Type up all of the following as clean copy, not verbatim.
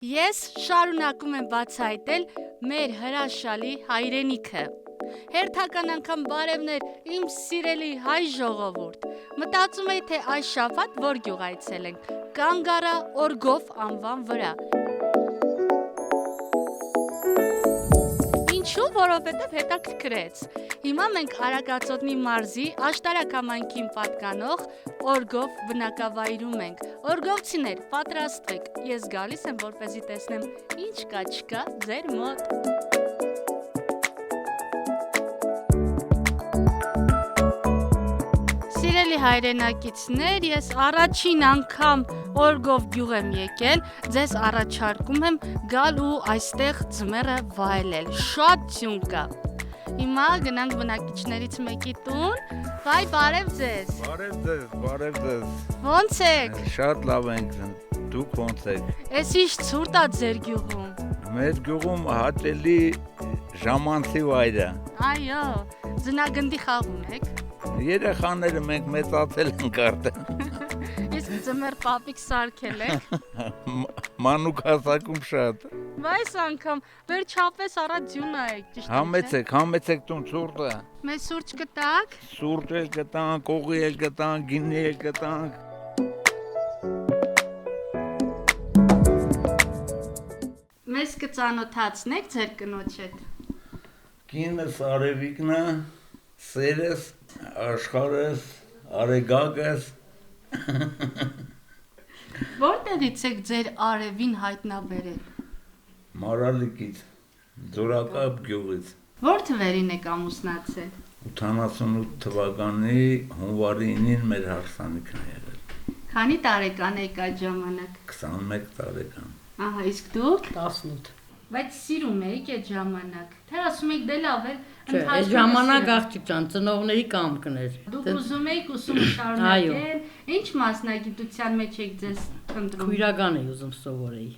Ես շարունակում եմ բացահայտել մեր հրաշալի հայրենիքը։ Հերթական անգամ բարևներ իմ սիրելի հայ ժողովուրդ։ Մտածում էի, թե այս շաբաթ որ գյուղ այցելենք, կանգ առա Օրգով անվան վրա։ Ինչու, որովհետև հետաքրքրեց։ Հիմա մենք Արագածոտնի մարզի Աշտարակ համայնքին պատկանող Օրգով բնակավայրում ենք։ Օրգովցիներ, պատրաստվեք, ես գալիս եմ, որպեսզի տեսնեմ ինչ կա չկա ձեր մոտ։ Սիրելի հայրենակիցներ, ես առաջին անգամ Օրգով գյուղ եմ եկել, ձեզ առաջարկում եմ գալ ու այստեղ ձմեռը վայելել, շատ ձյուն կա։ Հիմա գնանք բնակիչներից մեկի տուն, վայ բարև ձեզ։ Բարև ձեզ։ Ոնց եք։ Շատ լավ ենք, դուք ոնց եք։ Էս ինչ ցուրտ ա ձեր գյուղում։ Մեր գյուղում հաճելի ժամանցի վայր է։ Այո, ձնագնդի խաղում եք։ Երեխաները մենք մեծացել ենք արդեն։ Իսկ ձմեռ պապիկ սարքել եք։ Մանուկ հասակում շատ։ Բայց անգամ վերջապես առա ձյունա եք, ճիշտ է։ Համեցեք տուն ցուրտը։ Մեզ սուրճ կտակ։ Սուրճ էլ կտանք, կողի էլ կտանք, գինի էլ կտանք։ Մեզ կծանոթացնեք ձեր կնոջ հետ։ Կինս Արևիկն է, սերս, աշխարհս, Արեգակս։ Որտեղից եք ձեր արևին հայտնաբերել։ Մարալիկից, Ձորակապ գյուղից։ Որ թվերին եք ամուսնացել։ 88 թվականի հունվարի 9-ին մեր հարսանիքն է եղել։ Քանի տարեկան եք այդ ժամանակ։ 21 տարեկան։ Ահա, իսկ դուք 18։ Բայց սիրում եք այդ ժամանակ։ Թե ասում եք դե լավ է, Չէ, այդ ժամանակ աղջիկ ջան, ծնողների կամքն էր։ Դուք ուզում եք ուսումը շարունակել, ինչ մասնագիտության մեջ եք ձեզ ընտրում։ Քույրական էի ուզում սովորեի։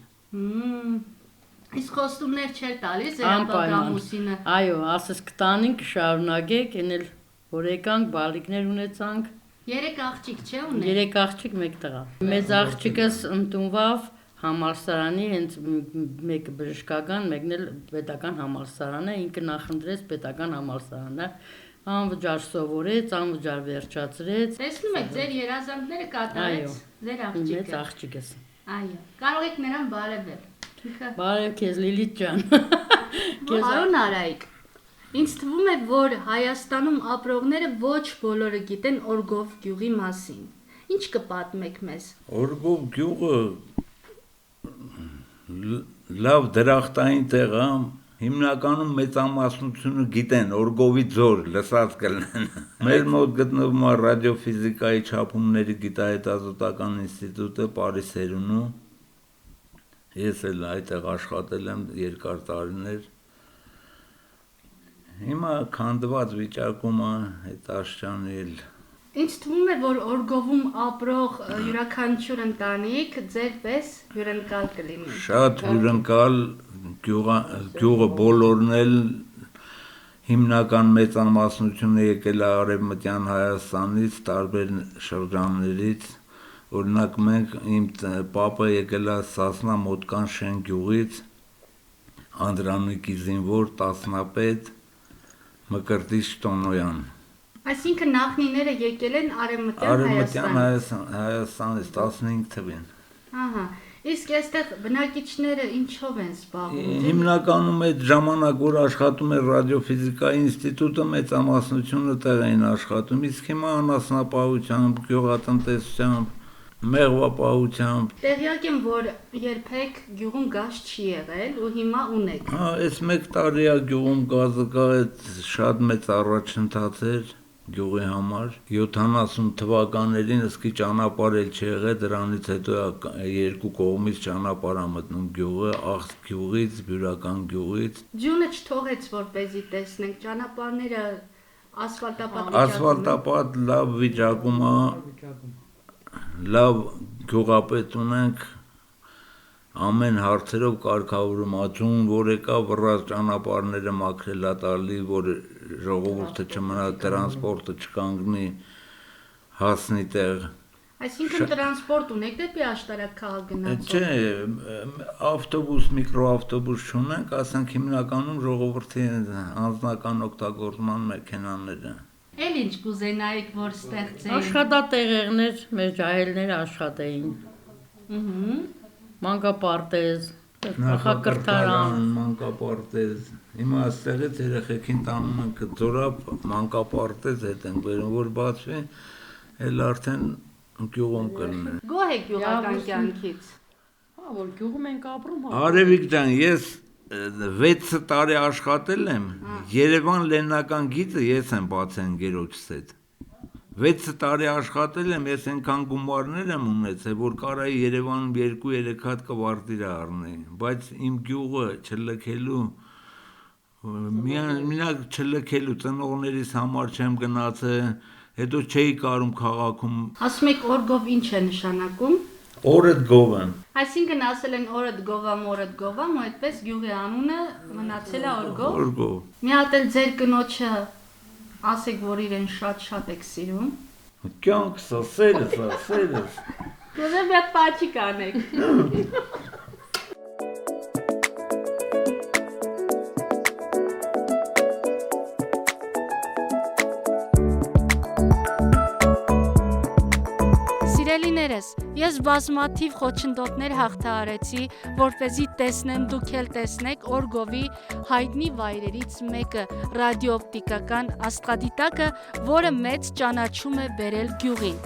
Իսկ խոստումներ չէր տալիս ձեր ապագա ամուսինը։ Այո, ասես կտանին կշարունակեք, էնել որ եկանք, բալիկներ ունեցանք։ 3 աղջիկ չէ ունեք։ 3 աղջիկ, 1 տղա։ Մեծ աղջիկս ընդունվավ համալսարանի, հենց մեկը բժշկական, մեկն էլ պետական համալսարան է, ինքը նախընտրեց պետական համալսարանը, անվճար սովորեց, անվճար վերջացրեց։ Տեսնում եք, ձեր երազանքները կատարեց ձեր աղջիկը։ Մեծ աղջիկս։ Այո, կարող եք նրան բարևել։ Բարև քեզ Լիլիթ ջան։ Պարոն Արայիկ, ինձ թվում է, որ Հայաստանում ապրողները ոչ բոլորը գիտեն Օրգով գյուղի մասին։ Ինչ կպատմեք մեզ։ Օրգով գյուղը լավ դրախտային տեղ է, հիմնականում մեծամասնությունը գիտեն, Օրգովի ձոր լսած կլինեն։ Մեր մոտ գտնվում է ռադիոֆիզիկայի չափումների գիտահետազոտական ինստիտուտը Փարիզերում։ Ես էլ այդտեղ աշխատել եմ երկար տարիներ։ Հիմա քանդված վիճակում է այդ աշճանի էլ։ Ինձ թվում է, որ Օրգովում ապրող յուրաքանչյուր ընտանիք ձեր պես հյուրընկալ կլինի։ Շատ հյուրընկալ, գյուղը բոլորն էլ հիմնական մեծամասնությունը եկել է Արևմտյան Հայաստանից, տարբեր շրջաններից։ Օրինակ մենք իմ պապը եկել է Սասնա Մոտկան Շեն գյուղից, Անդրանիկի զինվոր, տասնապետ, Մկրտիչ Տոնոյան։ Այսինքն նախնիները եկել են Արևմտյան Հայաստանից 15 թվին։ Ահա, իսկ այստեղ բնակիչները ինչով են զբաղվում։ Հիմնականում այդ ժամանակ, որ աշխատում էր ռադիոֆիզիկայի ինստիտուտը, մեծամասնությունը տեղ էին աշխատում, իսկ հիմա անասնապահությամբ, գյուղատնտեսությամբ, մեղվապահությամբ։ Տեղյակ եմ, որ երբեք գյուղում գազ չի եղել ու հիմա ունեք։ Հա, այս 1 տարի է գյուղում գազը կա, այդ շատ մեծ առաջընթաց էր գյուղի համար։ 70 թվականներին սկի ճանապարհ էլ չեղել, դրանից հետո երկու կողմից ճանապարհ է մտնում գյուղը, Աղստ գյուղից, Բյուրական գյուղից։ Ջունը չթողեց, որպեսզի տեսնենք ճանապարհները ասֆալտապատ լավ վիճակում է, լավ գյուղապետ ունենք, ամեն հարցերով կարգավորում աջուն, որ եկա վռած ճանապարհները մաքրել է տալի, որ ժողովուրդը չմնա, տրանսպորտը չկանգնի, հասնի տեղ։ Այսինքն տրանսպորտ ունեք դեպի աշտարակ քաղաք գնացող։ Չէ, ավտոբուս, միկրոավտոբուս չունենք, ասենք հիմնականում ժողովրդի անձնական օգտագործման մեքենաները։ Էլ ինչ կուզենայիք, որ ստեղծեին։ Աշխատատեղերներ, մեր ջահելները աշխատեին։ Մանկապարտեզ, նախակրթարան, մանկապարտեզ։ Հիմա այստեղից երեխեքին տանում ենք ձորապ մանկապարտեզ հետ ենք բերում, որ բացվի, էլ արդեն գյուղում կլինի։ Գոհ եք գյուղական կյանքից։ հա, որ գյուղում ենք ապրում, հա։ Արևիկ ջան, ես 6 տարի աշխատել եմ, Երևան լեննական գիծը ես եմ բացել ընկերոջս հետ։ 6 տարի աշխատել եմ, ես այնքան գումարներ եմ ունեցել, որ կարայի Երևանում 2-3 հատ կվարտիր առնեի, բայց իմ գյուղը չլքելու, միակ չլքելու ծնողներիս համար չեմ գնացել, հետո չէի կարում քաղաքում։ Ասում եք օրգով ինչ է նշանակում։ Օրդ գովան։ Այսինքն ասել են օրդ գովամ, ու այդպես գյուղի անունը մնացել է օրգով։ Օրգով։ Մի հատ էլ ձեր կնոջը ասեք, որ իրեն շատ եք սիրում։ Կյանքս, սերս։ Գուցե մի հատ պաչիկ անեք։ Սիրելիներս, ես բազմաթիվ խոչընդոտներ հաղթահարեցի, որպեսզի տեսնեմ դուք էլ տեսնեք օրգովի հայտնի վայրերից մեկը, ռադիոօպտիկական աստղադիտակը, որը մեծ ճանաչում է բերել գյուղին։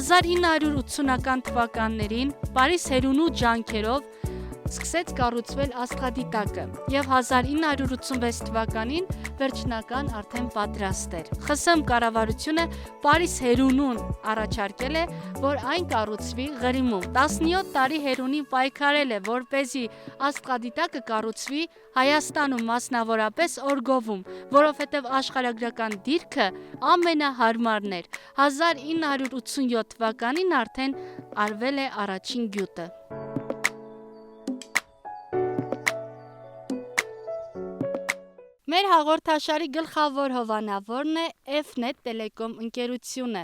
1980-ական թվականներին Պարիս Հերունու ջանքերով սկսեց կառուցվել աստղադիտակը եւ 1986 թվականին վերջնական արդեն պատրաստ էր։ ԽՍՀՄ կառավարությունը Պարիս Հերունուն առաջարկել է, որ այն կառուցվի Ղրիմում։ 17 տարի Հերունին պայքարել է, որպեսզի աստղադիտակը կառուցվի Հայաստանում, մասնավորապես Օրգովում, որովհետև աշխարհագրական դիրքը ամենահարմարն էր։ 1987 թվականին արդեն արվել է առաջին գյուտը։ Մեր հաղորդաշարի գլխավոր հովանավորն է F-Net Telecom ընկերությունը։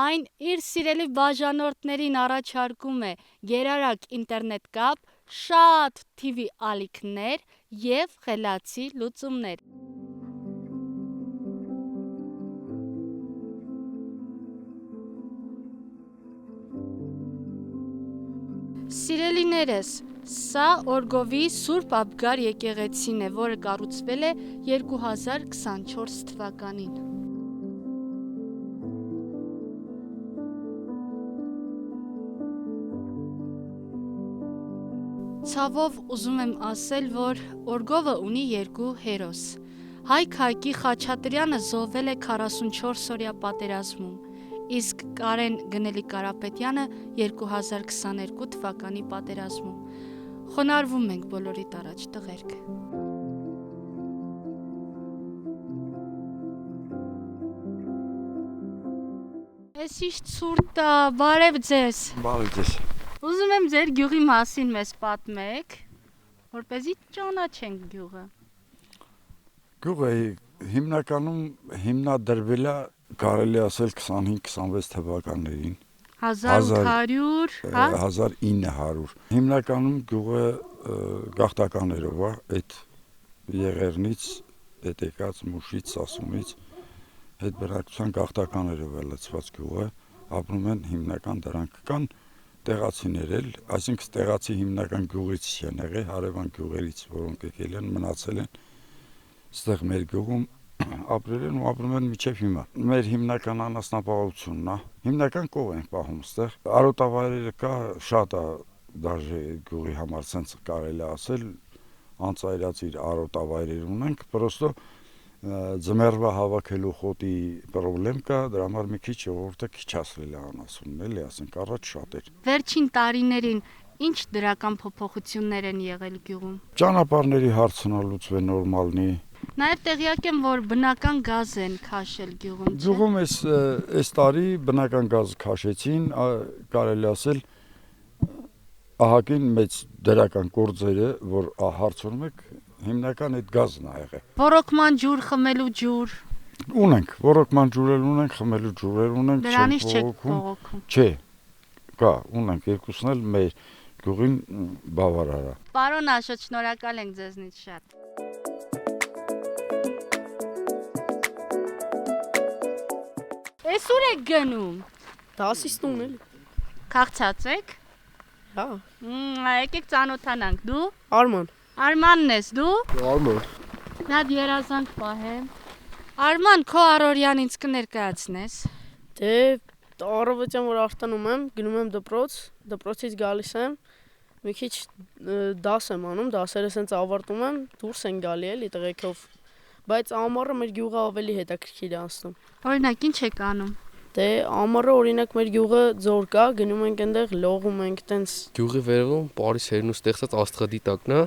Այն իր սիրելի բաժանորդներին առաջարկում է գերարագ ինտերնետ կապ, շատ TV ալիքներ և խելացի լուծումներ։ Սիրելիներս, սա Օրգովի Սուրբ Աբգար եկեղեցին է, որը կառուցվել է 2024 թվականին։ Ցավով ուզում եմ ասել, որ Օրգովը ունի երկու հերոս։ Հայկ Հայկի Խաչատրյանը զոհվել է 44-օրյա պատերազմում, իսկ Կարեն Գնելի Կարապետյանը 2022 թվականի պատերազմում։ Խոնարհվում ենք բոլորիդ առաջ, տղերք։ Էս ինչ ցուրտ է, բարև ձեզ։ Բարև ձեզ։ Ուզում եմ ձեր գյուղի մասին մեզ պատմեք, որպեսզի ճանաչենք գյուղը։ Գյուղը հիմնականում հիմնադրվել է, կարելի ասել 25-26 թվականներին։ 1800, հա? 1900։ Հիմնականում գյուղը գաղթականներով է, այդ Եղեռնից, այդ եկած Մուշից, Սասունից, այդ բնակչության գաղթականներով է լցված գյուղը, ապրում են հիմնական դրանք կան տեղացիներ էլ, այսինքն տեղացի հիմնական գյուղից են եղել, հարևան գյուղերից, որոնք եկել են, մնացել են, ստեղ մեր գյուղում ապրել են ու ապրում են մինչև հիմա։ Մեր հիմնական անասնապահությունն է, հիմնական կող են պահում ստեղ։ Արոտավայրերը կա, շատ է դաժե գյուղի համար sense կարելի ասել, անծայրածիր արոտավայրեր ունենք, պրոստո ձմեռվա հավաքելու խոտի պրոբլեմ կա, դրա համար մի քիչ ժողովուրդը քիչ ասրել է անասունն, էլի ասենք առաջ շատ էր։ Վերջին տարիներին ինչ դրական փոփոխություններ են եղել գյուղում։ Ճանապարհների հարցն լուծվել նորմալնի։ Նաև տեղյակ եմ, որ բնական գազ են քաշել գյուղում, չէ՞։ Գյուղում այս տարի բնական գազ քաշեցին, կարելի ասել ահագին մեծ դրական գործերը, որ հարցնում եք, հիմնական այդ գազն է եղել։ Ռոռոկման ջուր, խմելու ջուր։ Ունենք, ռոռոկման ջուրեր ունենք, խմելու ջուրեր ունենք, Դրանից չեք բողոքում։ Չէ, Կա, ունենք երկուսն էլ մեր գյուղին բավարար է։ Պարոն Աշոտ, շնորհակալ ենք ձեզնից շատ։ Էս ուր եք գնում։ Դասից տուն էլի։ Քաղցած եք։ Հա, Եկեք ծանոթանանք։ Դու։ Արման։ Արմանն ես դու։ Արման։ Նա երազանք պահեմ։ Արման, քո առօրյան ինձ կներկայացնես։ Դե առավոտյան որ արտանում եմ, գնում եմ դպրոց, դպրոցից գալիս եմ, մի քիչ դաս եմ անում, դասերը սենց ավարտում եմ, դուրս են գալի էլի տղեկով։ Բայց ամառը մեր գյուղը ավելի հետաքրքիր է անցնում։ Օրինակ ինչ եք անում։ Դե ամառը օրինակ մեր գյուղը ձոր կա, գնում ենք այնտեղ լողում ենք, տենց Գյուղի վերևում Պարիս Հերնու ստեղծած աստղադիտակն է,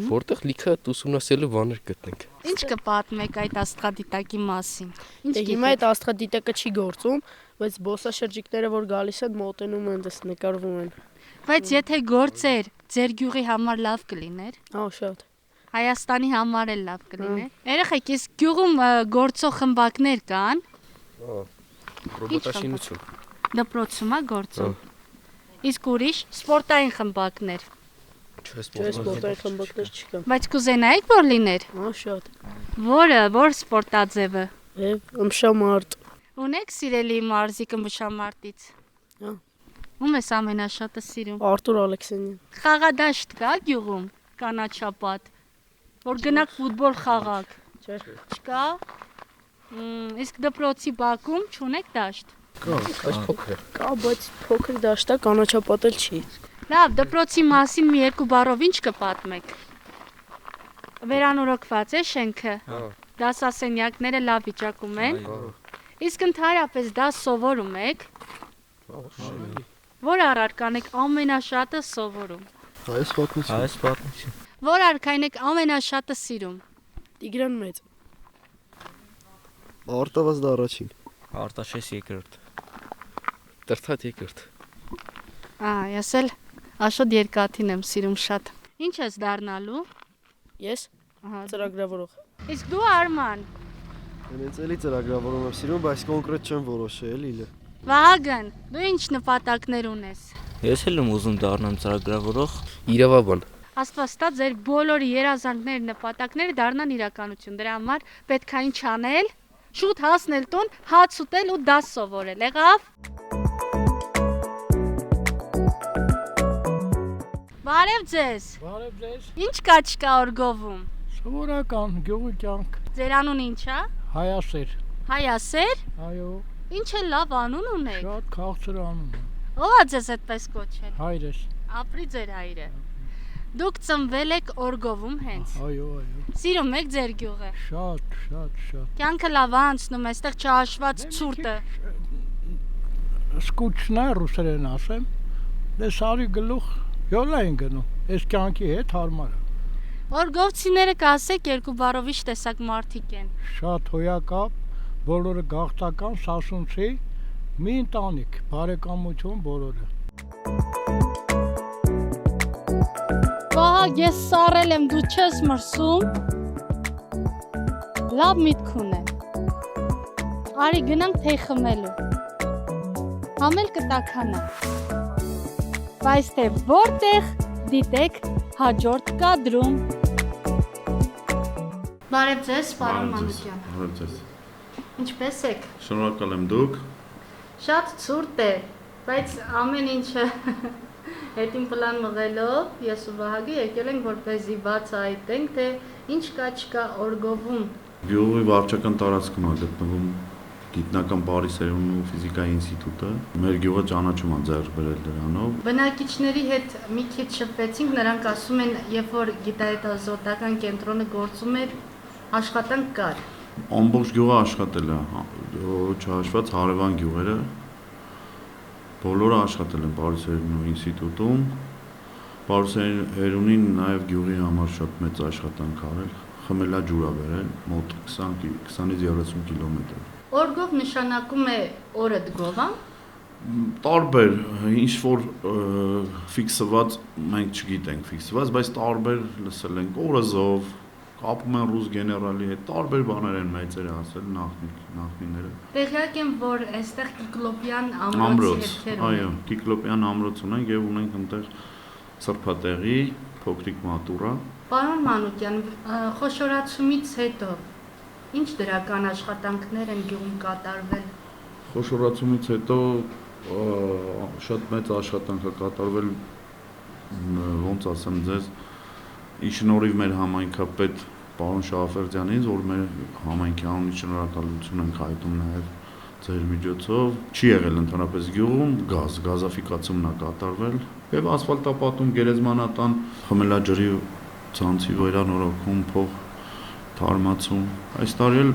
որտեղ լիքը ուսումնասիրելու բաներ գտնենք։ Ինչ կպատմեք այդ աստղադիտակի մասին։ Ինչ Դե հիմա այդ աստղադիտակը չի գործում, բայց զբոսաշրջիկները որ գալիս են մոտենում են, դες նկարվում են։ Բայց եթե գործեր ձեր գյուղի համար լավ կլիներ, Ահա շատ։ Հայաստանի համար էլ լավ կլիներ։ Երեխեք, իսկ գյուղում գործող խմբակներ կան, Ռոբոտաշինություն։ դպրոցում է գործում։ Իսկ ուրիշ սպորտային խմբակներ։ Չէ, Չէ, սպորտային խմբակներ չկան։ Բայց կուզենայիք որ լիներ։ Ահա շատ։ Որ սպորտաձևը։ Է ըմշամարտ։ Ունեք սիրելի մարզիկ ըմբշամարտից։ Հա։ Ում ես ամենաշատը սիրում։ Արտուր Ալեքսանյան։ Խաղադաշտ կա գյուղում, կանաչապատ, որ գնաք ֆուտբոլ խաղաք։ Չէ։ Չկա։ Իսկ դպրոցի բակում չունեք դաշտ։ Բայց փոքր է։ Կա, բայց փոքր դաշտա կանաչապատել չի։ Լավ, դպրոցի մասին մի երկու բառով ինչ կպատմեք։ Վերանորոգված է շենքը։ Դասասենյակները լավ վիճակում են։ Իսկ ընդհանրապես դաս սովորում եք։ Որ առարկան եք ամենաշատը սովորում։ Հայոց պատմություն։ Որ արքային եք ամենաշատը սիրում։ Տիգրան մեծ։ Արտավազդ առաջին։ Արտաշես երկրորդ։ Տրթատ երկրորդ։ Ես էլ Աշոտ երկաթին եմ սիրում շատ։ Ինչ ես դառնալու։ Ես ծրագրավորող։ Իսկ դու Արման։ Հենց էլի ծրագրավորում եմ սիրում, բայց կոնկրետ չեմ որոշել, իլը։ Վահագն, դու ինչ նպատակներ ունես։ Ես էլ եմ ուզում դառնամ ծրագրավորող։ Իրավաբան։ Աստվածտա ձեր բոլորի երազանքներ, նպատակները դառնան իրականություն։ Դրա համար պետք է ինչ անել։ Շուտ հասնել տուն, հաց ուտել ու դաս սովորել, եղավ։ Բարև ձեզ։ Բարև ձեզ։ Ինչ կա չկա օրգովում։ Սովորական գյուղի կյանք։ Ձեր անուն ինչ է։ Հայասեր։ Հայասեր։ Այո, Ինչ է լավ անուն ունեք։ շատ քաղցր անում եմ։ Ո՞վ է ձեզ այդպես կոչել։ Հայրս։ Ապրի ձեր հայրը։ Դուք ծնվել եք օրգովում հենց։ Այո, այո։ Սիրում եք ձեր գյուղը։ Շատ։ Կյանքը լավ է անցնում, այստեղ չհաշված ցուրտը։ Սկուչնա ռուսերեն ասեմ։ Դե սարի գլուխ յոլա են գնում։ Այս կյանքի հետ հարմար է։ Օրգովցիները կասեք երկու բառով ինչ տեսակ մարդիկ են։ Շատ հոյակապ, բոլորը գաղթական, սասունցի, մի ընտանիք, բարեկամություն բոլորը։ Վահագ, ես սառել եմ, դու չես մրսում։ Լավ միտք ունեմ։ Արի գնանք թեյ խմելու։ Համել կտաքանա։ Բայց թե որտեղ դիտեք հաջորդ կադրում։ Բարև ձեզ, պարոն Մանուկյան։ Բարև ձեզ։ Ինչպե՞ս եք։ Շնորհակալ եմ դուք։ Շատ ցուրտ է, բայց ամեն ինչը հետին պլան մղելով ես ու Վահագը եկել ենք որպեսզի բաց այտենք, թե ինչ կա չկա օրգովում։ Գյուղի վարչական տարածքում է գտնվում գիտնական Պարիս Հերնու ֆիզիկայի ինստիտուտը։ Մեր գյուղը ճանաչում է ձեռք բերել դրանով։ Բնակիչների հետ մի քիչ շփվեցինք, նրանք ասում են, երբ որ գիտահետազոտական կենտրոնը գործում էր, աշխատանք կար։ Ամբողջ գյուղը աշխատել է, չհաշված հարևան գյուղերը։ Բոլորը աշխատել են Պարիս Հերնու ինստիտուտում։ Պարիս Հերունին նաև գյուղի համար շատ մեծ աշխատանք արել, խմելաջուր է բերել, մոտ 20-ից 30 կիլոմետր։ Օրգով նշանակում է օրը դգով, Տարբեր, ինչ որ ֆիքսված մենք չգիտենք ֆիքսված, բայց տարբեր լսել ենք օրազով, կապում են ռուս գեներալի հետ, տարբեր բաներ են մեծերը ասել նախնիները։ Տեղյակ եմ, որ այստեղ Կիկլոպյան ամրոցի Ամրոց, հետքեր այո, Կիկլոպյան ամրոց ունենք եւ ունենք այնտեղ սրբատեղի, փոքրիկ մատուրա։ Պարոն Մանուկյան, խոշորացումից հետո ինչ դրական աշխատանքներ են գյուղում կատարվել։ Խոշորացումից հետո շատ մեծ աշխատանք է կատարվել, ոնց ասեմ ձեզ, ի շնորհիվ մեր համայնքապետ պարոն Շահաֆերդյանից, որ մեր համայնքի անունից շնորհակալություն ենք հայտնում նաև ձեր միջոցով, չի եղել ընդհանրապես գյուղում, գազաֆիկացումն է կատարվել եւ ասֆալտապատում, գերեզմանատան, խմելաջրի ցանցի վերանորոգում, փող թարմացում։ Այս տարի էլ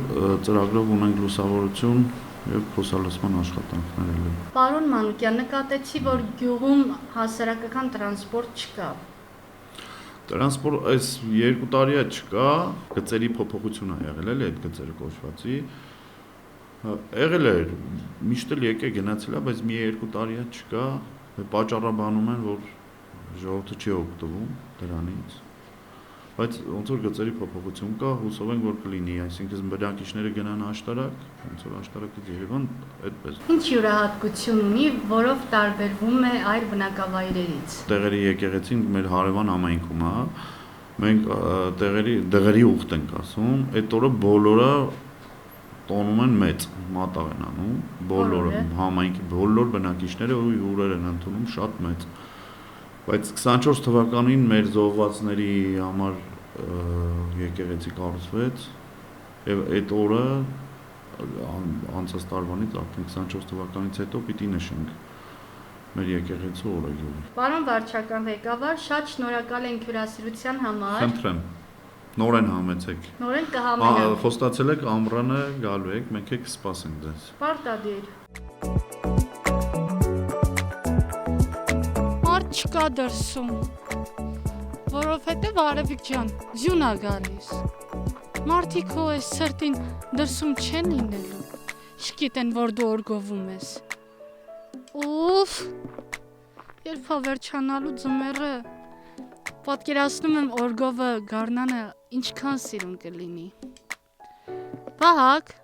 ծրագրով ունենք լուսավորություն եւ փոսալուսման աշխատանքներ էլ։ Պարոն Մանուկյան, նկատեցի, որ գյուղում հասարակական տրանսպորտ չկա։ Տրանսպորտ այս 2 տարի է չկա, գծերի փոփոխություն է եղել էլի այդ գծերը կոչվածի։ Եղել է, միշտ էլ եկե գնացել է, բայց մի 2 տարի է չկա, պատճառաբանում են, որ ժողովուրդը չի օգտվում դրանից։ Բայց ոնց որ գծերի փոփոխություն կա, հուսով ենք որ կլինի, այսինքն բնակիչները գնան աշտարակ, ոնց որ աշտարակից Երևան, այդպես։ Ինչ յուրահատկություն ունի, որով տարբերվում է այլ բնակավայրերից։ Տեղերի եկեղեցին մեր հարևան համայնքում է, մենք տեղերի ուխտ ենք ասում, այդ օրը բոլորը տոնում են մեծ, մատաղ են անում, բոլորը համայնքի բոլոր բնակիչները ու հյուրեր են ընդունում շատ մեծ։ Բայց 24 թվականին մեր զոհվածների համար եկեղեցի կառուցվեց եւ այդ օրը անցած տարվանից արդեն 24 թվականից հետո պիտի նշենք մեր եկեղեցու օրը գյուղի։ Պարոն վարչական ղեկավար, շատ շնորհակալ ենք հյուրասիրության համար։ Խնդրեմ, նորեն համեցեք։ Նորեն կհամենանք։ Խոստացել եք ամռանը գալու եք, մենք եք սպասենք ձեզ։ Պարտադիր։ Չկա դրսում, որովհետև Արևիկ ջան, ձյուն է գալիս։ Մարդիկ հո այս սրտին դրսում չեն լինելու, չգիտեն, որ դու օրգովում ես։ Ուֆ, երբ է վերջանալու ձմեռը, պատկերացնում եմ օրգովը գարնանը ինչքան սիրուն կլինի։ Վահակ,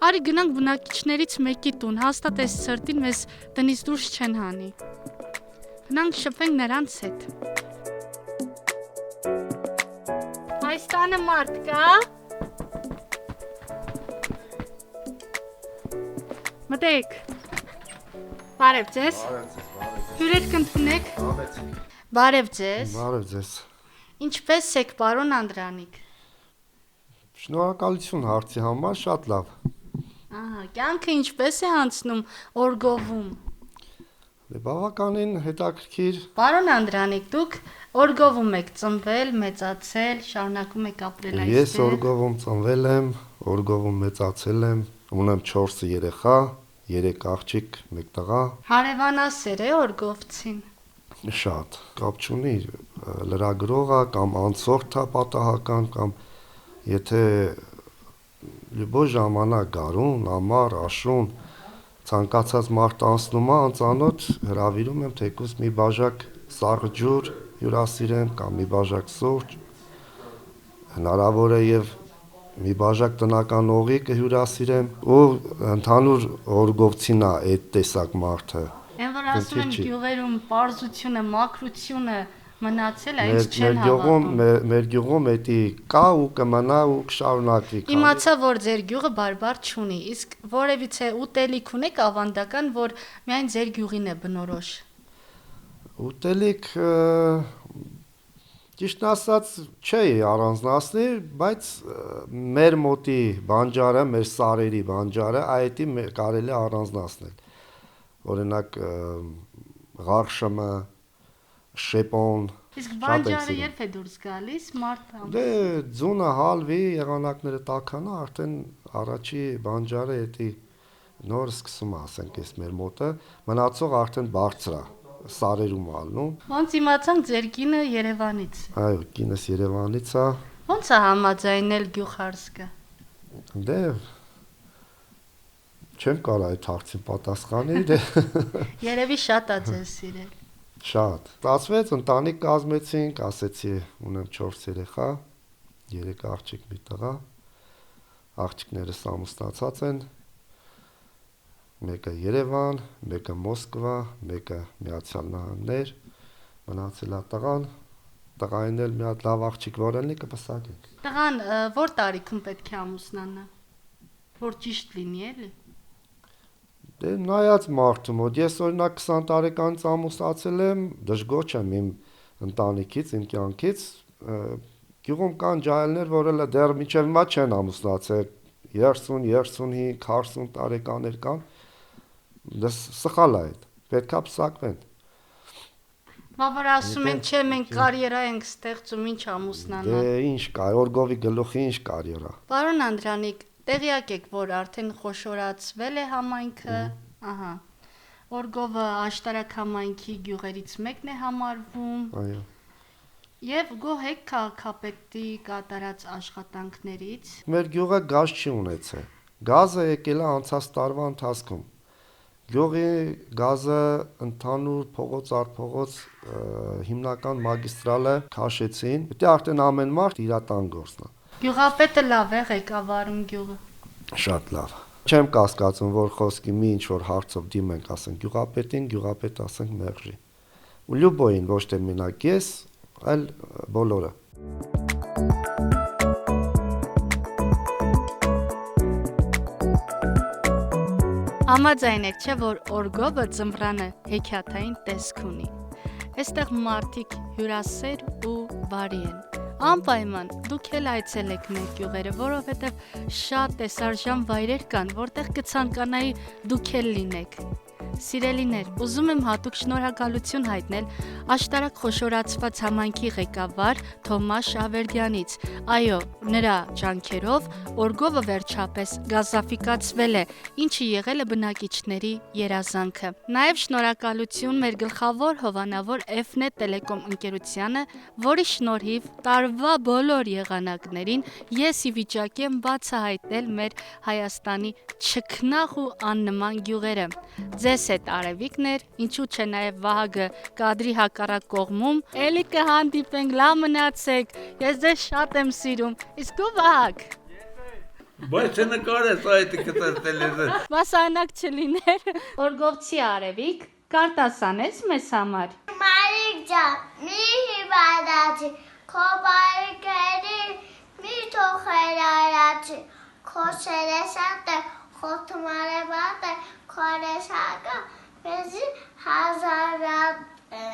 արի գնանք բնակիչներից մեկի տուն, հաստատ այս սրտին մեզ տնից դուրս չեն հանի։ Գնանք շփենք նրանց հետ։ Այս տանը մարդ կա։ Մտեք։ Բարև ձեզ։ Հյուրեր կընդունեք։ Բարև ձեզ։ Բարև ձեզ։ Ինչպե՞ս եք, պարոն Անդրանիկ։ Շնորհակալություն հարցի համար, շատ լավ։ Ահա, կյանքը ինչպե՞ս է անցնում օրգովում։ Բավականին հետաքրքիր։ Պարոն Անդրանիկ, դուք օրգովում եք ծնվել, մեծացել, շարունակում եք ապրել այստեղ։ Ես օրգովում ծնվել եմ, օրգովում մեծացել եմ, ունեմ 4 երեխա, 3 աղջիկ, 1 տղա։ Հարևանասեր է օրգովցին։ Շատ, կապ չունի, լրագրողա կամ անցորդա պատահական կամ եթե լյուբոյ ժամանակ գարուն, ամառ, աշուն ցանկացած մարդ անցնում է անծանոթ հրավիրում եմ թեկուզ մի բաժակ սառջուր հյուրասիրեմ կամ մի բաժակ սուրճ հնարավոր է եւ մի բաժակ տնական օղի կհյուրասիրեմ ու ընդհանուր օրգովցին է այդ տեսակ մարդը Այն որ ասում են գյուղերում պարզությունը, մաքրությունը մնացել է, ինձ չեն հավատում։ Մեր գյուղում էդի կա ու կմնա ու կշարունակվի։ Իմացա, որ ձեր գյուղը բարբար չունի, իսկ որևիցե ուտելիք ունեք ավանդական, որ միայն ձեր գյուղին է բնորոշ։ Ուտելիք ճիշտ ասած չի առանձնացնի, բայց մեր մոտի բանջարը, մեր սարերի բանջարը այդի կարելի է առանձնացնել։ Օրինակ ղարշմը շեպոն Իսկ բանջարը երբ է դուրս գալիս մարդ Դե ձունը հալվի, եղանակները տաքանա, արդեն առաջի բանջարը էդի նոր սկսում է, ասենք էս մեր մոտը, մնացող արդեն բարձր է, սարերում ալնում։ Ոնց իմացանք ձեր կինը Երևանից։ Այո, կինս Երևանից է։ Ոնց է համաձայնել գյուղարսկը։ Դե չեմ կարող այդ հարցին պատասխանել, դե Երևի շատ է ձեզ սիրել։ Շատ։ Ստացվեց, ընտանիք կազմեցինք, ասեցի, ունեմ 4 երեխա, 3 աղջիկ մի տղա։ Աղջիկներս ամուսնացած են։ Մեկը Երևան, մեկը Մոսկվա, մեկը Միացյալ Նահանգներ, մնացել է տղան։ Տղային էլ մի հատ լավ աղջիկ որելնի կպսակենք։ Տղան որ տարիքում պետք է ամուսնանա, որ ճիշտ լինի էլի։ Դե նայած մարդու մոտ, ես օրինակ 20 տարեկանից ամուսնացել եմ, դժգոհ եմ իմ ընտանիքից, իմ կյանքից, գյուղում կան ջահելներ, որ էլ դեռ մինչև հիմա չեն ամուսնացել, 30, 35, 40 տարեկաներ կան, դա սխալ է այդ, պետք է պսակվեն։ Որ ասում են, չէ, մենք կարիերա ենք ստեղծում, ինչ ամուսնանալ։ Դե ինչ կա, օրգովի գլուխի ինչ կարիերա։ Պարոն Անդրանիկ, տեղյակ եք, որ արդեն խոշորացվել է համայնքը, ահա։ Օրգովը աշտարակ համայնքի գյուղերից մեկն է համարվում։ Այո։ Եվ գոհ եք քաղաքապետի կատարած աշխատանքներից։ Մեր գյուղը գազ չի ունեցել։ Գազը եկել է անցած տարվա ընթացքում։ Գյուղի գազը ընդհանուր փողոց առ փողոց հիմնական մագիստրալը քաշեցին։ Դա արդեն ամեն մարդ իր տան գործն է։ Գյուղապետը լավ է ղեկավարում գյուղը։ Շատ լավ։ Չեմ կասկածում, որ խոսքի մի ինչ որ հարցով դիմենք, ասենք գյուղապետին, գյուղապետ ասենք մերժի։ Ու լյուբոյին ոչ թե մենակ ես, այլ բոլորը։ Համաձայն եք, չէ, որ օրգովը ձմռանը հեքիաթային տեսք ունի։ Այստեղ մարդիկ հյուրասեր ու բարի են։ Անպայման դուք էլ այցելեք մեր գյուղերը, որովհետև շատ տեսարժան վայրեր կան, որտեղ կցանկանայի դուք էլ լինեք։ Սիրելիներ, ուզում եմ հատուկ շնորհակալություն հայտնել աշտարակ խոշորացված համայնքի ղեկավար Թոմաս Շավերդյանից։ Այո, նրա ջանքերով օրգովը վերջապես գազաֆիկացվել է, ինչը եղել է բնակիչների երազանքը։ Նաև շնորհակալություն մեր գլխավոր հովանավոր F-Net Telecom ընկերությանը, որի շնորհիվ տարվա բոլոր եղանակներին ես ի վիճակի եմ բացահայտել մեր Հայաստանի չքնաղ ու աննման գյուղերը։ Ձեզ հետ արևիկներ, ինչու՞ չէ նաև Վահագը կադրի հակառակ կողմում, էլի կհանդիպենք, լավ մնացեք, ես ձեզ շատ եմ սիրում, իսկ դու Վահագ։ Բայց նկարես այդ կտստել Մասանակ չլիներ։ Օրգովցի արևիկ, կարտասանես մեզ համար։ Մարիկ ջան, մի հիվանդացի, քո բարիկերի մի թողեր արացի, քո սերեսատ է, քո թմարեվատ է, քո արեսակը մեզի հազարատ է։